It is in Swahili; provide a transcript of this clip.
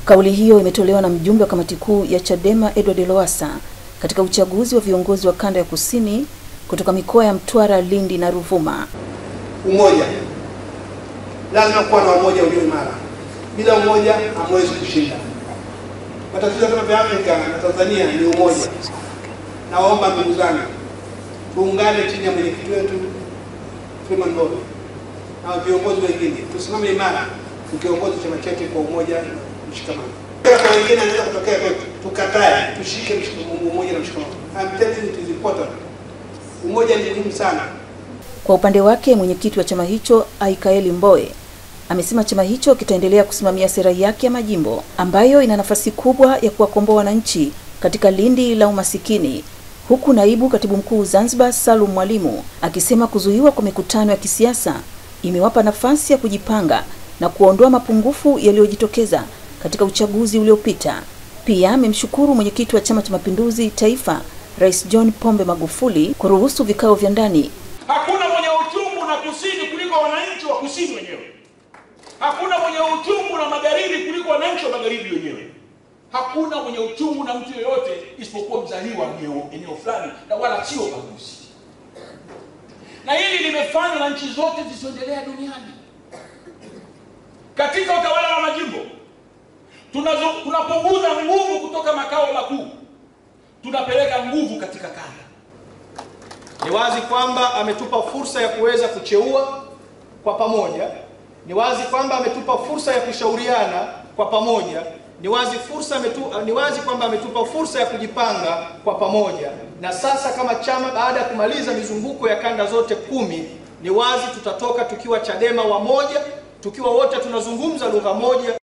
Kauli hiyo imetolewa na mjumbe wa kamati kuu ya Chadema Edward Lowassa katika uchaguzi wa viongozi wa kanda ya kusini kutoka mikoa ya Mtwara, Lindi na Ruvuma. Umoja. Lazima kuwa na umoja ulio imara. Bila umoja hamwezi kushinda. Matatizo kama vya Afrika na Tanzania ni umoja. Naomba ndugu zangu, tuungane chini ya mwenyekiti wetu Freeman Mbowe na viongozi wengine. Tusimame imara tukiongoza chama chetu kwa umoja na mshikamano. Kwa wengine anaweza kutokea kwetu, tukatae, tushike umoja na mshikamano. I'm telling you, it is important. Umoja ni muhimu sana. Kwa upande wake mwenyekiti wa chama hicho Aikaeli Mbowe amesema chama hicho kitaendelea kusimamia sera yake ya majimbo ambayo ina nafasi kubwa ya kuwakomboa wananchi katika lindi la umasikini, huku naibu katibu mkuu Zanzibar Salum Mwalimu akisema kuzuiwa kwa mikutano ya kisiasa imewapa nafasi ya kujipanga na kuondoa mapungufu yaliyojitokeza katika uchaguzi uliopita. Pia amemshukuru mwenyekiti wa Chama cha Mapinduzi Taifa Rais John Pombe Magufuli kuruhusu vikao vya ndani. Hakuna mwenye uchungu na kusini kuliko wananchi wa kusini wenyewe. Hakuna mwenye uchungu na magharibi kuliko wananchi wa magharibi wenyewe. Hakuna mwenye uchungu na mtu yeyote isipokuwa mzaliwa eneo fulani na wala sio baguzi. Na hili limefanywa na nchi zote zisizoendelea duniani. Katika utawala wa majimbo tunapunguza nguvu kutoka makao makuu, tunapeleka nguvu katika kanda. Ni wazi kwamba ametupa fursa ya kuweza kucheua kwa pamoja. Ni wazi kwamba ametupa fursa ya kushauriana kwa pamoja. Ni wazi kwamba ametupa fursa ya kujipanga kwa pamoja. Na sasa kama chama, baada ya kumaliza mizunguko ya kanda zote 10, ni wazi tutatoka tukiwa Chadema wamoja, tukiwa wote tunazungumza lugha moja.